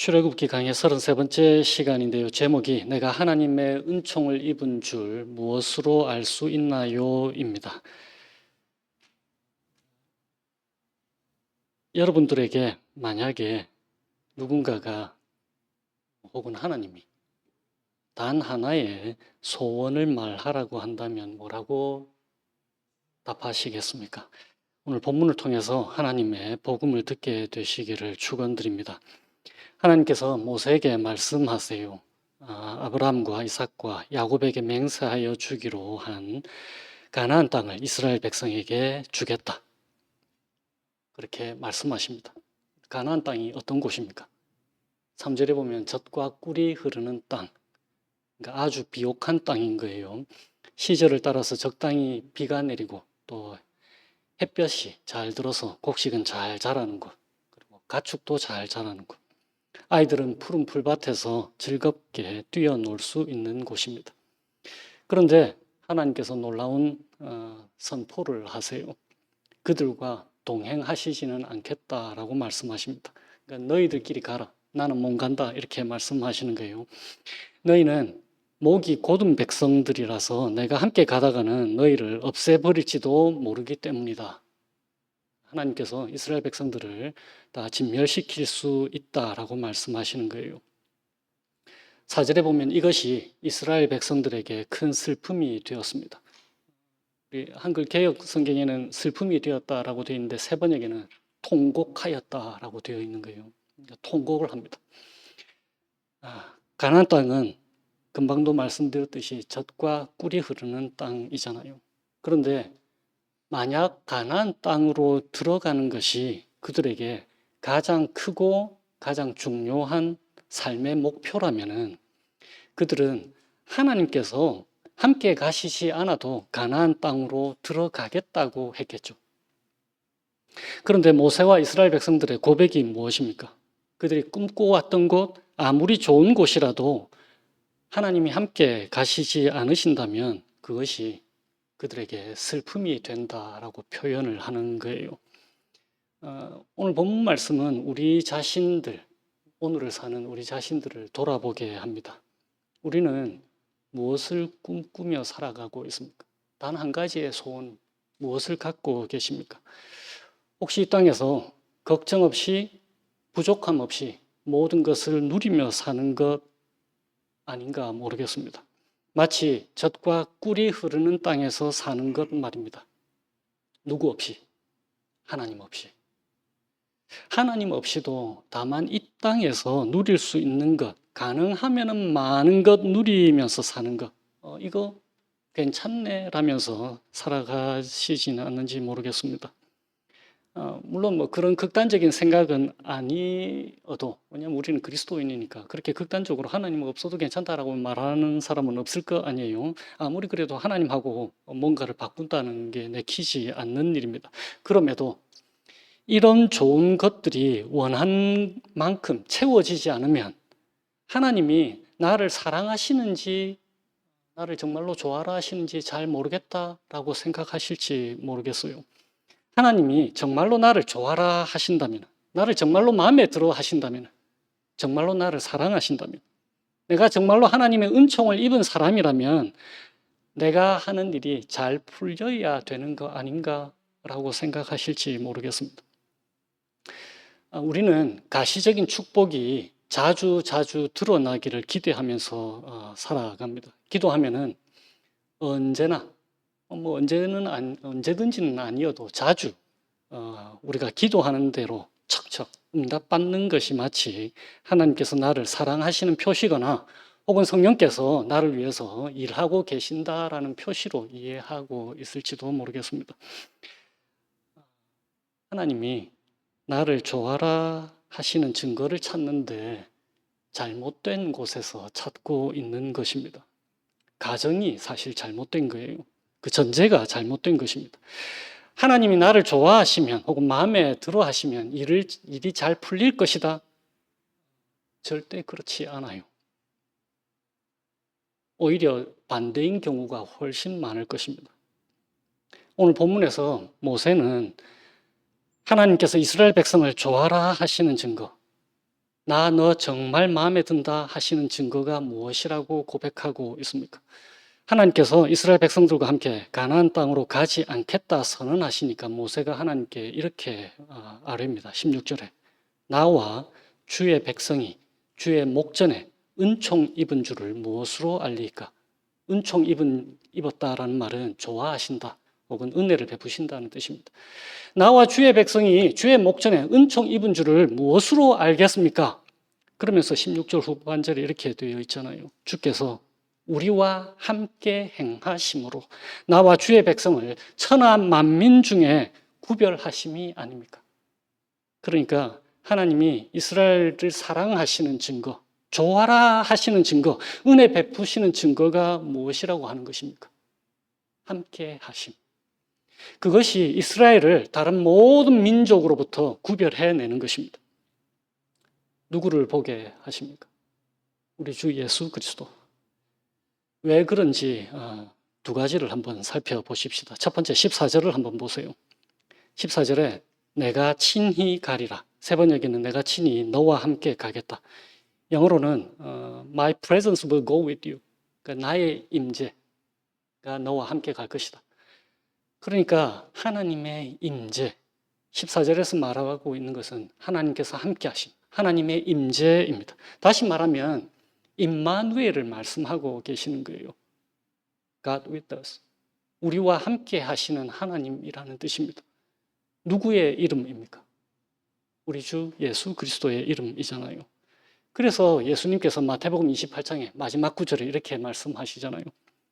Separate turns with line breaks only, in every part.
출애굽기 강의 33번째 시간인데요. 제목이 내가 하나님의 은총을 입은 줄 무엇으로 알 수 있나요? 입니다. 여러분들에게 만약에 누군가가 혹은 하나님이 단 하나의 소원을 말하라고 한다면 뭐라고 답하시겠습니까? 오늘 본문을 통해서 하나님의 복음을 듣게 되시기를 축원드립니다. 하나님께서 모세에게 말씀하세요. 아브라함과 이삭과 야곱에게 맹세하여 주기로 한 가나안 땅을 이스라엘 백성에게 주겠다. 그렇게 말씀하십니다. 가나안 땅이 어떤 곳입니까? 3절에 보면 젖과 꿀이 흐르는 땅, 그러니까 아주 비옥한 땅인 거예요. 시절을 따라서 적당히 비가 내리고 또 햇볕이 잘 들어서 곡식은 잘 자라는 곳, 그리고 가축도 잘 자라는 곳. 아이들은 푸른 풀밭에서 즐겁게 뛰어놀 수 있는 곳입니다. 그런데 하나님께서 놀라운 선포를 하세요. 그들과 동행하시지는 않겠다라고 말씀하십니다. 그러니까 너희들끼리 가라. 나는 못 간다. 이렇게 말씀하시는 거예요. 너희는 목이 곧은 백성들이라서 내가 함께 가다가는 너희를 없애버릴지도 모르기 때문이다. 하나님께서 이스라엘 백성들을 다 진멸시킬 수 있다라고 말씀하시는 거예요. 4절에 보면 이것이 이스라엘 백성들에게 큰 슬픔이 되었습니다. 우리 한글 개역 성경에는 슬픔이 되었다라고 되어 있는데 세 번역에는 통곡하였다라고 되어 있는 거예요. 그러니까 통곡을 합니다. 가나안 땅은 금방도 말씀드렸듯이 젖과 꿀이 흐르는 땅이잖아요. 그런데 만약 가나안 땅으로 들어가는 것이 그들에게 가장 크고 가장 중요한 삶의 목표라면은 그들은 하나님께서 함께 가시지 않아도 가나안 땅으로 들어가겠다고 했겠죠. 그런데 모세와 이스라엘 백성들의 고백이 무엇입니까? 그들이 꿈꿔왔던 곳, 아무리 좋은 곳이라도 하나님이 함께 가시지 않으신다면 그것이 그들에게 슬픔이 된다라고 표현을 하는 거예요. 오늘 본문 말씀은 우리 자신들, 오늘을 사는 우리 자신들을 돌아보게 합니다. 우리는 무엇을 꿈꾸며 살아가고 있습니까? 단 한 가지의 소원, 무엇을 갖고 계십니까? 혹시 이 땅에서 걱정 없이, 부족함 없이 모든 것을 누리며 사는 것 아닌가 모르겠습니다. 마치 젖과 꿀이 흐르는 땅에서 사는 것 말입니다. 누구 없이, 하나님 없이. 하나님 없이도 다만 이 땅에서 누릴 수 있는 것, 가능하면 많은 것 누리면서 사는 것, 이거 괜찮네 라면서 살아가시지는 않는지 모르겠습니다. 물론 뭐 그런 극단적인 생각은 아니어도, 왜냐하면 우리는 그리스도인이니까 그렇게 극단적으로 하나님 없어도 괜찮다라고 말하는 사람은 없을 거 아니에요. 아무리 그래도 하나님하고 뭔가를 바꾼다는 게 내키지 않는 일입니다. 그럼에도 이런 좋은 것들이 원한 만큼 채워지지 않으면 하나님이 나를 사랑하시는지, 나를 정말로 좋아라 하시는지 잘 모르겠다라고 생각하실지 모르겠어요. 하나님이 정말로 나를 좋아라 하신다면, 나를 정말로 마음에 들어 하신다면, 정말로 나를 사랑하신다면, 내가 정말로 하나님의 은총을 입은 사람이라면 내가 하는 일이 잘 풀려야 되는 거 아닌가라고 생각하실지 모르겠습니다. 우리는 가시적인 축복이 자주 드러나기를 기대하면서 살아갑니다. 기도하면은 언제나, 언제든지는 아니어도 자주 우리가 기도하는 대로 척척 응답받는 것이 마치 하나님께서 나를 사랑하시는 표시거나 혹은 성령께서 나를 위해서 일하고 계신다라는 표시로 이해하고 있을지도 모르겠습니다. 하나님이 나를 좋아라 하시는 증거를 찾는데 잘못된 곳에서 찾고 있는 것입니다. 가정이 사실 잘못된 거예요. 그 전제가 잘못된 것입니다. 하나님이 나를 좋아하시면 혹은 마음에 들어 하시면 일이 잘 풀릴 것이다. 절대 그렇지 않아요. 오히려 반대인 경우가 훨씬 많을 것입니다. 오늘 본문에서 모세는 하나님께서 이스라엘 백성을 좋아라 하시는 증거, 나 너 정말 마음에 든다 하시는 증거가 무엇이라고 고백하고 있습니까? 하나님께서 이스라엘 백성들과 함께 가나안 땅으로 가지 않겠다 선언하시니까 모세가 하나님께 이렇게 아뢰입니다. 16절에 나와 주의 백성이 주의 목전에 은총 입은 줄을 무엇으로 알리까? 은총 입었다라는 말은 좋아하신다 혹은 은혜를 베푸신다는 뜻입니다. 나와 주의 백성이 주의 목전에 은총 입은 줄을 무엇으로 알겠습니까? 그러면서 16절 후반절에 이렇게 되어 있잖아요. 주께서 우리와 함께 행하심으로 나와 주의 백성을 천하 만민 중에 구별하심이 아닙니까? 그러니까 하나님이 이스라엘을 사랑하시는 증거, 좋아라 하시는 증거, 은혜 베푸시는 증거가 무엇이라고 하는 것입니까? 함께 하심. 그것이 이스라엘을 다른 모든 민족으로부터 구별해내는 것입니다. 누구를 보게 하십니까? 우리 주 예수 그리스도. 왜 그런지 두 가지를 한번 살펴보십시다. 첫 번째 14절을 한번 보세요. 14절에 내가 친히 가리라. 세 번역에는 내가 친히 너와 함께 가겠다. 영어로는 My presence will go with you. 그러니까 나의 임재가 너와 함께 갈 것이다. 그러니까 하나님의 임재, 14절에서 말하고 있는 것은 하나님께서 함께 하신 하나님의 임재입니다. 다시 말하면 임마누엘을 말씀하고 계시는 거예요. God with us. 우리와 함께 하시는 하나님이라는 뜻입니다. 누구의 이름입니까? 우리 주 예수 그리스도의 이름이잖아요. 그래서 예수님께서 마태복음 28장의 마지막 구절에 이렇게 말씀하시잖아요.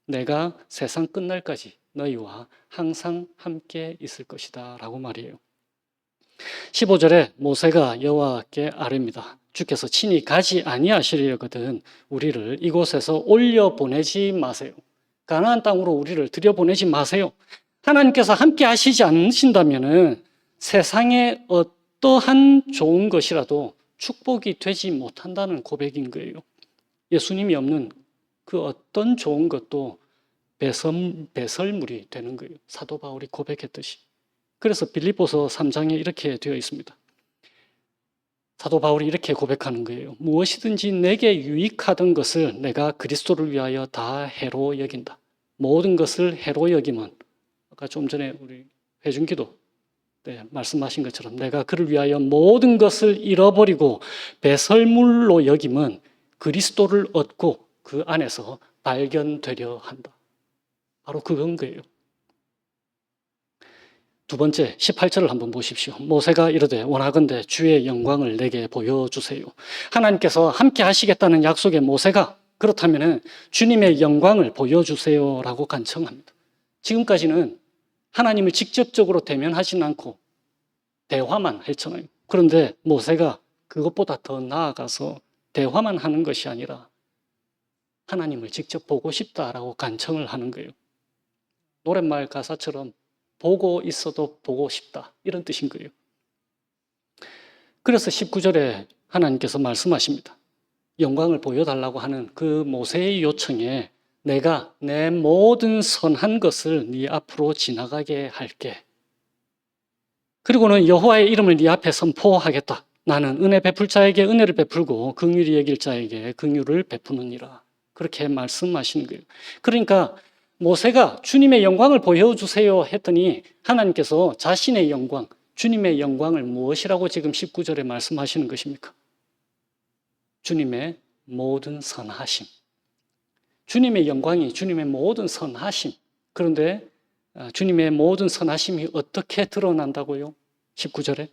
내가 세상 끝날까지 너희와 항상 함께 있을 것이다 라고 말이에요. 15절에 모세가 여호와께 아뢰입니다. 주께서 친히 가지 아니하시려거든 우리를 이곳에서 올려보내지 마세요. 가나안 땅으로 우리를 들여보내지 마세요. 하나님께서 함께 하시지 않으신다면 세상의 어떠한 좋은 것이라도 축복이 되지 못한다는 고백인 거예요. 예수님이 없는 그 어떤 좋은 것도 배설물이 되는 거예요. 사도 바울이 고백했듯이. 그래서 빌립보서 3장에 이렇게 되어 있습니다. 사도 바울이 이렇게 고백하는 거예요. 무엇이든지 내게 유익하던 것을 내가 그리스도를 위하여 다 해로 여긴다. 모든 것을 해로 여기면 아까 좀 전에 우리 회중기도 말씀하신 것처럼 내가 그를 위하여 모든 것을 잃어버리고 배설물로 여기면 그리스도를 얻고 그 안에서 발견되려 한다. 바로 그건 거예요. 두 번째 18절을 한번 보십시오. 모세가 이르되 원하건대 주의 영광을 내게 보여주세요. 하나님께서 함께 하시겠다는 약속에 모세가 그렇다면 주님의 영광을 보여주세요라고 간청합니다. 지금까지는 하나님을 직접적으로 대면하지는 않고 대화만 했잖아요. 그런데 모세가 그것보다 더 나아가서 대화만 하는 것이 아니라 하나님을 직접 보고 싶다라고 간청을 하는 거예요. 노랫말 가사처럼 보고 있어도 보고 싶다 이런 뜻인 거예요. 그래서 19절에 하나님께서 말씀하십니다. 영광을 보여달라고 하는 그 모세의 요청에 내가 내 모든 선한 것을 네 앞으로 지나가게 할게. 그리고는 여호와의 이름을 네 앞에 선포하겠다. 나는 은혜 베풀 자에게 은혜를 베풀고 긍휼히 여길 자에게 긍휼을 베푸느니라. 그렇게 말씀하시는 거예요. 그러니까 모세가 주님의 영광을 보여주세요 했더니 하나님께서 자신의 영광, 주님의 영광을 무엇이라고 지금 19절에 말씀하시는 것입니까? 주님의 모든 선하심. 주님의 영광이 주님의 모든 선하심. 그런데 주님의 모든 선하심이 어떻게 드러난다고요? 19절에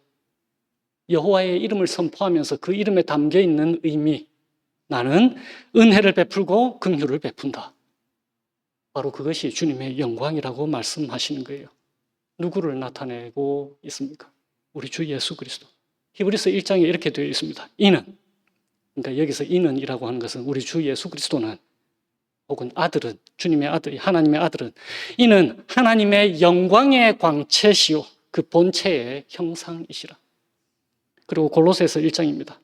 여호와의 이름을 선포하면서 그 이름에 담겨 있는 의미, 나는 은혜를 베풀고 긍휼을 베푼다. 바로 그것이 주님의 영광이라고 말씀하시는 거예요. 누구를 나타내고 있습니까? 우리 주 예수 그리스도. 히브리서 1장에 이렇게 되어 있습니다. 이는, 그러니까 여기서 이는이라고 하는 것은 우리 주 예수 그리스도는 혹은 아들은, 주님의 아들, 하나님의 아들은 이는 하나님의 영광의 광채시요 그 본체의 형상이시라. 그리고 골로새서 1장입니다.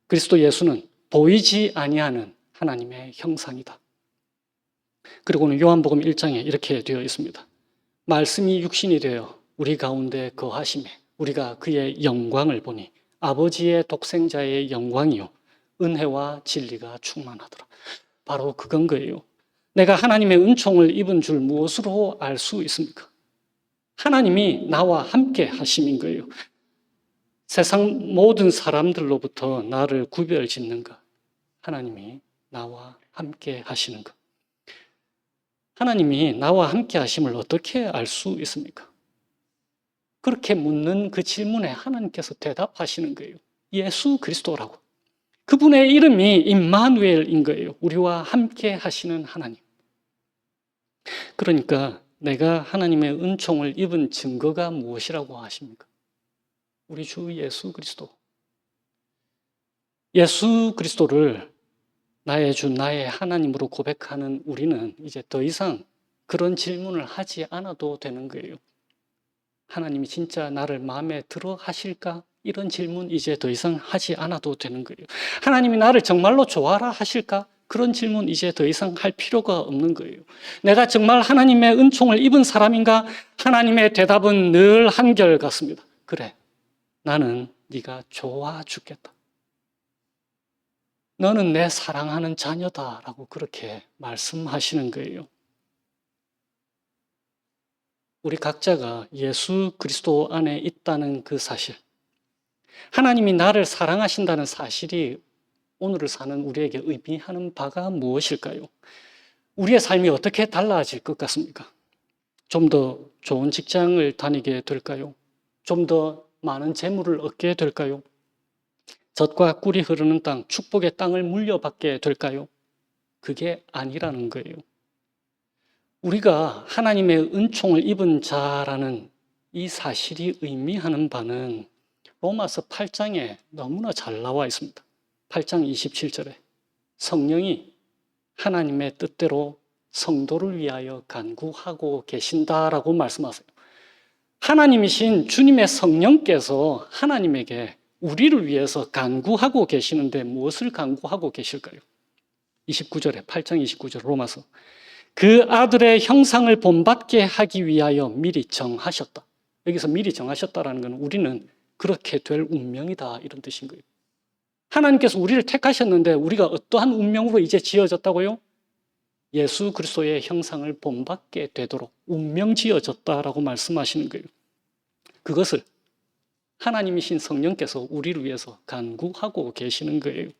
그리스도 예수는 보이지 아니하는 하나님의 형상이다. 그리고는 요한복음 1장에 이렇게 되어 있습니다. 말씀이 육신이 되어 우리 가운데 거하심에 우리가 그의 영광을 보니 아버지의 독생자의 영광이요 은혜와 진리가 충만하더라. 바로 그건 거예요. 내가 하나님의 은총을 입은 줄 무엇으로 알 수 있습니까? 하나님이 나와 함께 하심인 거예요. 세상 모든 사람들로부터 나를 구별 짓는 것. 하나님이 나와 함께 하시는 것. 하나님이 나와 함께 하심을 어떻게 알 수 있습니까? 그렇게 묻는 그 질문에 하나님께서 대답하시는 거예요. 예수 그리스도라고. 그분의 이름이 임마누엘인 거예요. 우리와 함께 하시는 하나님. 그러니까 내가 하나님의 은총을 입은 증거가 무엇이라고 하십니까? 우리 주 예수 그리스도. 예수 그리스도를 나의 주, 나의 하나님으로 고백하는 우리는 이제 더 이상 그런 질문을 하지 않아도 되는 거예요. 하나님이 진짜 나를 마음에 들어 하실까? 이런 질문 이제 더 이상 하지 않아도 되는 거예요. 하나님이 나를 정말로 좋아라 하실까? 그런 질문 이제 더 이상 할 필요가 없는 거예요. 내가 정말 하나님의 은총을 입은 사람인가? 하나님의 대답은 늘 한결같습니다. 그래, 나는 네가 좋아 죽겠다. 너는 내 사랑하는 자녀다라고 그렇게 말씀하시는 거예요. 우리 각자가 예수 그리스도 안에 있다는 그 사실, 하나님이 나를 사랑하신다는 사실이 오늘을 사는 우리에게 의미하는 바가 무엇일까요? 우리의 삶이 어떻게 달라질 것 같습니까? 좀 더 좋은 직장을 다니게 될까요? 좀 더 많은 재물을 얻게 될까요? 젖과 꿀이 흐르는 땅, 축복의 땅을 물려받게 될까요? 그게 아니라는 거예요. 우리가 하나님의 은총을 입은 자라는 이 사실이 의미하는 바는 로마서 8장에 너무나 잘 나와 있습니다. 8장 27절에 성령이 하나님의 뜻대로 성도를 위하여 간구하고 계신다라고 말씀하세요. 하나님이신 주님의 성령께서 하나님에게 우리를 위해서 간구하고 계시는데 무엇을 간구하고 계실까요? 29절에 8장 29절 로마서 그 아들의 형상을 본받게 하기 위하여 미리 정하셨다. 여기서 미리 정하셨다라는 건 우리는 그렇게 될 운명이다 이런 뜻인 거예요. 하나님께서 우리를 택하셨는데 우리가 어떠한 운명으로 이제 지어졌다고요? 예수 그리스도의 형상을 본받게 되도록 운명 지어졌다라고 말씀하시는 거예요. 그것을 하나님이신 성령께서 우리를 위해서 간구하고 계시는 거예요.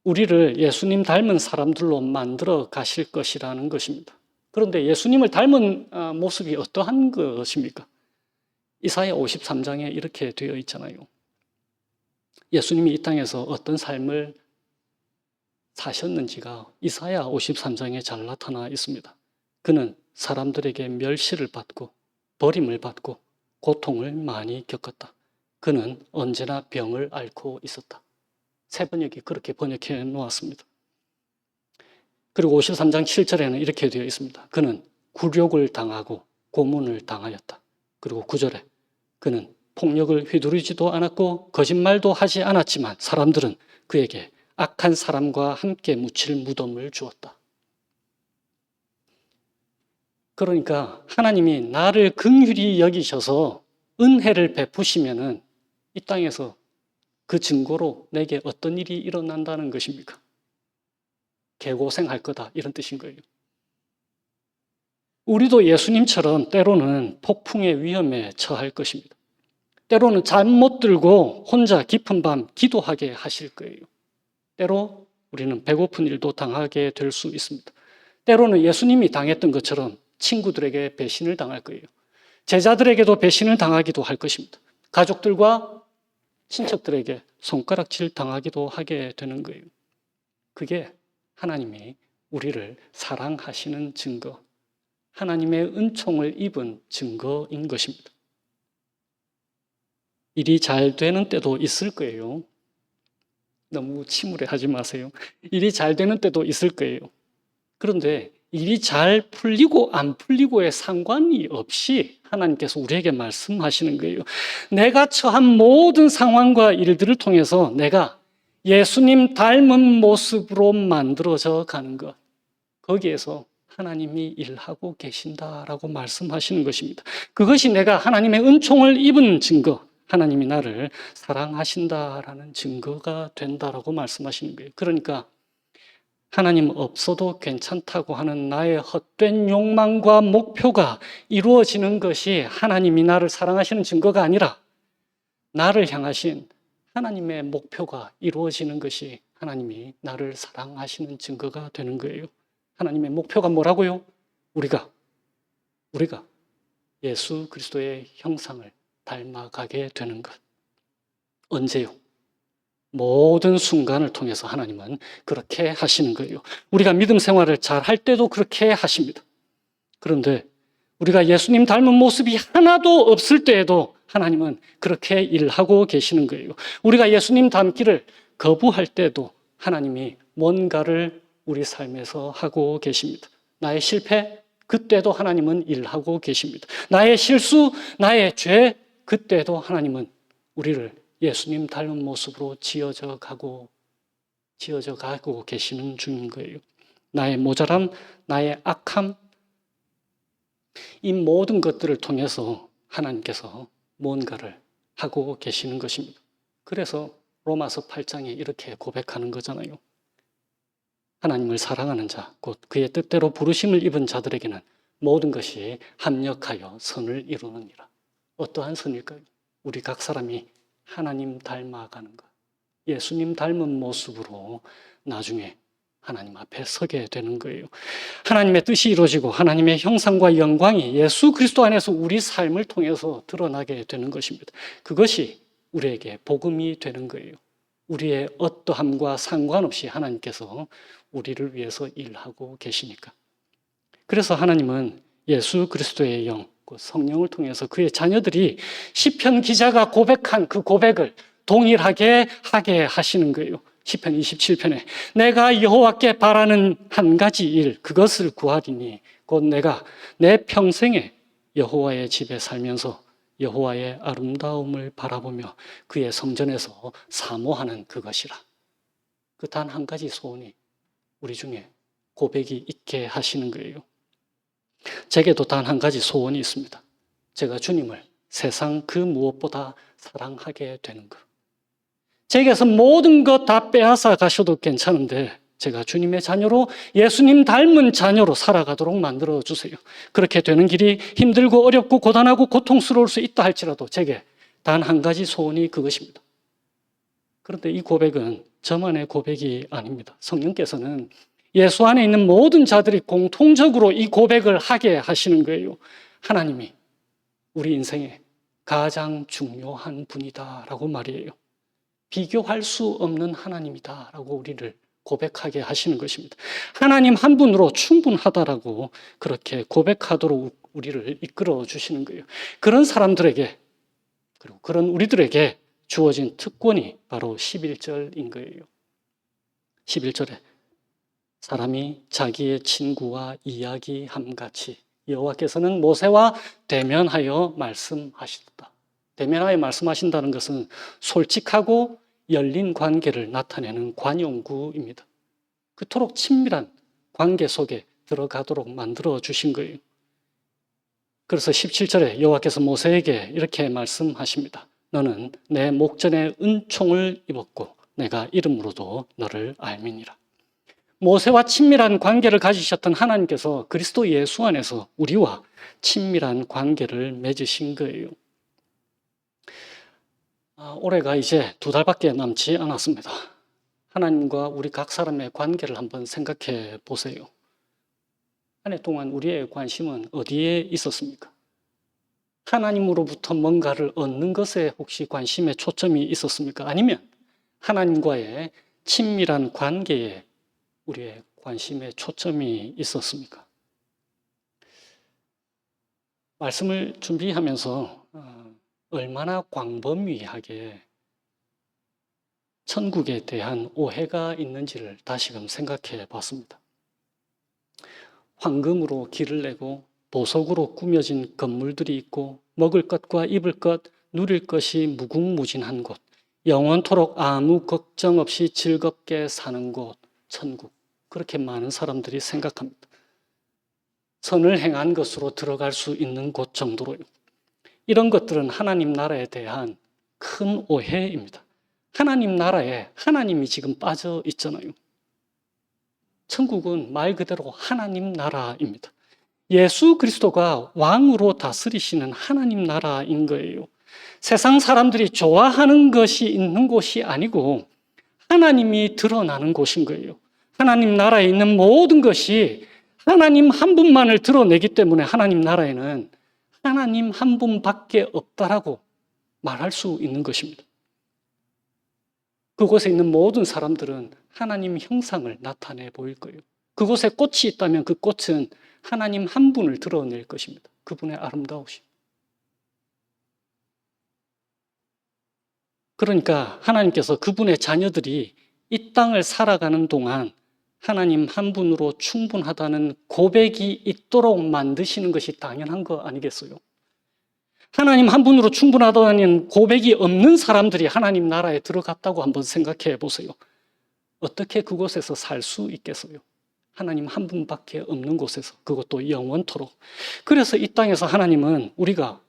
우리를 예수님 닮은 사람들로 만들어 가실 것이라는 것입니다. 그런데 예수님을 닮은 모습이 어떠한 것입니까? 이사야 53장에 이렇게 되어 있잖아요. 예수님이 이 땅에서 어떤 삶을 사셨는지가 이사야 53장에 잘 나타나 있습니다. 그는 사람들에게 멸시를 받고 버림을 받고 고통을 많이 겪었다. 그는 언제나 병을 앓고 있었다. 새 번역이 그렇게 번역해 놓았습니다. 그리고 53장 7절에는 이렇게 되어 있습니다. 그는 굴욕을 당하고 고문을 당하였다. 그리고 9절에 그는 폭력을 휘두르지도 않았고 거짓말도 하지 않았지만 사람들은 그에게 악한 사람과 함께 묻힐 무덤을 주었다. 그러니까 하나님이 나를 긍휼히 여기셔서 은혜를 베푸시면은 이 땅에서 그 증거로 내게 어떤 일이 일어난다는 것입니까? 개고생할 거다 이런 뜻인 거예요. 우리도 예수님처럼 때로는 폭풍의 위험에 처할 것입니다. 때로는 잠 못 들고 혼자 깊은 밤 기도하게 하실 거예요. 때로 우리는 배고픈 일도 당하게 될 수 있습니다. 때로는 예수님이 당했던 것처럼 친구들에게 배신을 당할 거예요. 제자들에게도 배신을 당하기도 할 것입니다. 가족들과 친척들에게 손가락질 당하기도 하게 되는 거예요. 그게 하나님이 우리를 사랑하시는 증거, 하나님의 은총을 입은 증거인 것입니다. 일이 잘 되는 때도 있을 거예요. 너무 침울해하지 마세요. 일이 잘 되는 때도 있을 거예요. 그런데 일이 잘 풀리고 안 풀리고에 상관이 없이 하나님께서 우리에게 말씀하시는 거예요. 내가 처한 모든 상황과 일들을 통해서 내가 예수님 닮은 모습으로 만들어져 가는 것, 거기에서 하나님이 일하고 계신다라고 말씀하시는 것입니다. 그것이 내가 하나님의 은총을 입은 증거, 하나님이 나를 사랑하신다라는 증거가 된다라고 말씀하시는 거예요. 그러니까 하나님 없어도 괜찮다고 하는 나의 헛된 욕망과 목표가 이루어지는 것이 하나님이 나를 사랑하시는 증거가 아니라 나를 향하신 하나님의 목표가 이루어지는 것이 하나님이 나를 사랑하시는 증거가 되는 거예요. 하나님의 목표가 뭐라고요? 우리가 예수 그리스도의 형상을 닮아가게 되는 것. 언제요? 모든 순간을 통해서 하나님은 그렇게 하시는 거예요. 우리가 믿음 생활을 잘 할 때도 그렇게 하십니다. 그런데 우리가 예수님 닮은 모습이 하나도 없을 때에도 하나님은 그렇게 일하고 계시는 거예요. 우리가 예수님 닮기를 거부할 때도 하나님이 뭔가를 우리 삶에서 하고 계십니다. 나의 실패, 그때도 하나님은 일하고 계십니다. 나의 실수, 나의 죄, 그때도 하나님은 우리를 예수님 닮은 모습으로 지어져 가고 계시는 중인 거예요. 나의 모자람, 나의 악함, 이 모든 것들을 통해서 하나님께서 뭔가를 하고 계시는 것입니다. 그래서 로마서 8장에 이렇게 고백하는 거잖아요. 하나님을 사랑하는 자, 곧 그의 뜻대로 부르심을 입은 자들에게는 모든 것이 합력하여 선을 이루느니라. 어떠한 선일까요? 우리 각 사람이 하나님 닮아가는 것, 예수님 닮은 모습으로 나중에 하나님 앞에 서게 되는 거예요. 하나님의 뜻이 이루어지고 하나님의 형상과 영광이 예수 그리스도 안에서 우리 삶을 통해서 드러나게 되는 것입니다. 그것이 우리에게 복음이 되는 거예요. 우리의 어떠함과 상관없이 하나님께서 우리를 위해서 일하고 계시니까. 그래서 하나님은 예수 그리스도의 영, 성령을 통해서 그의 자녀들이 시편 기자가 고백한 그 고백을 동일하게 하게 하시는 거예요. 시편 27편에 내가 여호와께 바라는 한 가지 일, 그것을 구하리니 곧 내가 내 평생에 여호와의 집에 살면서 여호와의 아름다움을 바라보며 그의 성전에서 사모하는 그것이라. 그 단 한 가지 소원이 우리 중에 고백이 있게 하시는 거예요. 제게도 단 한 가지 소원이 있습니다. 제가 주님을 세상 그 무엇보다 사랑하게 되는 것. 제게서 모든 것 다 빼앗아 가셔도 괜찮은데 제가 주님의 자녀로, 예수님 닮은 자녀로 살아가도록 만들어 주세요. 그렇게 되는 길이 힘들고 어렵고 고단하고 고통스러울 수 있다 할지라도 제게 단 한 가지 소원이 그것입니다. 그런데 이 고백은 저만의 고백이 아닙니다. 성령께서는 예수 안에 있는 모든 자들이 공통적으로 이 고백을 하게 하시는 거예요. 하나님이 우리 인생에 가장 중요한 분이다라고 말이에요. 비교할 수 없는 하나님이다라고 우리를 고백하게 하시는 것입니다. 하나님 한 분으로 충분하다라고 그렇게 고백하도록 우리를 이끌어 주시는 거예요. 그런 사람들에게, 그리고 그런 우리들에게 주어진 특권이 바로 11절인 거예요. 11절에 사람이 자기의 친구와 이야기함같이 여호와께서는 모세와 대면하여 말씀하시다. 대면하여 말씀하신다는 것은 솔직하고 열린 관계를 나타내는 관용구입니다. 그토록 친밀한 관계 속에 들어가도록 만들어 주신 거예요. 그래서 17절에 여호와께서 모세에게 이렇게 말씀하십니다. 너는 내 목전에 은총을 입었고 내가 이름으로도 너를 알미니라. 모세와 친밀한 관계를 가지셨던 하나님께서 그리스도 예수 안에서 우리와 친밀한 관계를 맺으신 거예요. 올해가 이제 2달밖에 남지 않았습니다. 하나님과 우리 각 사람의 관계를 한번 생각해 보세요. 한 해 동안 우리의 관심은 어디에 있었습니까? 하나님으로부터 뭔가를 얻는 것에 혹시 관심의 초점이 있었습니까? 아니면 하나님과의 친밀한 관계에 우리의 관심의 초점이 있었습니까? 말씀을 준비하면서 얼마나 광범위하게 천국에 대한 오해가 있는지를 다시금 생각해 봤습니다. 황금으로 길을 내고 보석으로 꾸며진 건물들이 있고 먹을 것과 입을 것, 누릴 것이 무궁무진한 곳, 영원토록 아무 걱정 없이 즐겁게 사는 곳, 천국. 그렇게 많은 사람들이 생각합니다. 선을 행한 것으로 들어갈 수 있는 곳 정도로요. 이런 것들은 하나님 나라에 대한 큰 오해입니다. 하나님 나라에 하나님이 지금 빠져 있잖아요. 천국은 말 그대로 하나님 나라입니다. 예수 그리스도가 왕으로 다스리시는 하나님 나라인 거예요. 세상 사람들이 좋아하는 것이 있는 곳이 아니고 하나님이 드러나는 곳인 거예요. 하나님 나라에 있는 모든 것이 하나님 한 분만을 드러내기 때문에 하나님 나라에는 하나님 한 분밖에 없다라고 말할 수 있는 것입니다. 그곳에 있는 모든 사람들은 하나님 형상을 나타내 보일 거예요. 그곳에 꽃이 있다면 그 꽃은 하나님 한 분을 드러낼 것입니다. 그분의 아름다우심. 그러니까 하나님께서 그분의 자녀들이 이 땅을 살아가는 동안 하나님 한 분으로 충분하다는 고백이 있도록 만드시는 것이 당연한 거 아니겠어요? 하나님 한 분으로 충분하다는 고백이 없는 사람들이 하나님 나라에 들어갔다고 한번 생각해 보세요. 어떻게 그곳에서 살 수 있겠어요? 하나님 한 분밖에 없는 곳에서, 그것도 영원토록. 그래서 이 땅에서 하나님은 우리가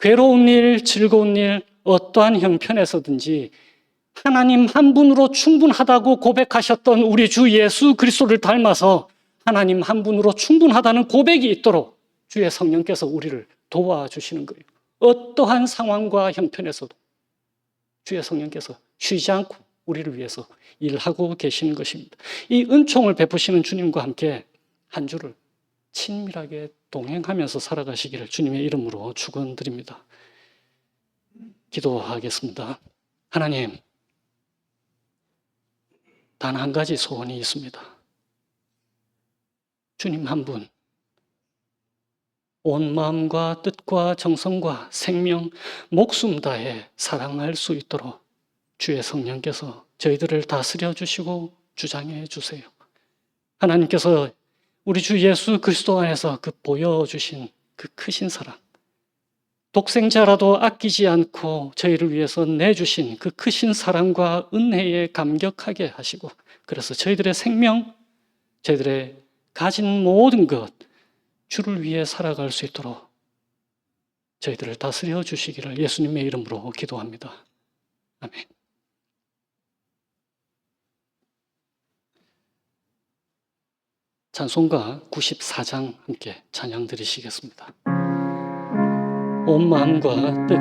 괴로운 일, 즐거운 일, 어떠한 형편에서든지 하나님 한 분으로 충분하다고 고백하셨던 우리 주 예수 그리스도를 닮아서 하나님 한 분으로 충분하다는 고백이 있도록 주의 성령께서 우리를 도와주시는 거예요. 어떠한 상황과 형편에서도 주의 성령께서 쉬지 않고 우리를 위해서 일하고 계시는 것입니다. 이 은총을 베푸시는 주님과 함께 한 주를 친밀하게 동행하면서 살아가시기를 주님의 이름으로 축원드립니다. 기도하겠습니다. 하나님, 단 한 가지 소원이 있습니다. 주님 한 분, 온 마음과 뜻과 정성과 생명, 목숨 다해 사랑할 수 있도록 주의 성령께서 저희들을 다스려 주시고 주장해 주세요. 하나님께서 우리 주 예수 그리스도 안에서 그 보여주신 그 크신 사랑, 독생자라도 아끼지 않고 저희를 위해서 내주신 그 크신 사랑과 은혜에 감격하게 하시고, 그래서 저희들의 생명, 저희들의 가진 모든 것, 주를 위해 살아갈 수 있도록 저희들을 다스려 주시기를 예수님의 이름으로 기도합니다. 아멘. 찬송가 94장 함께 찬양 드리시겠습니다. 온 마음과 뜻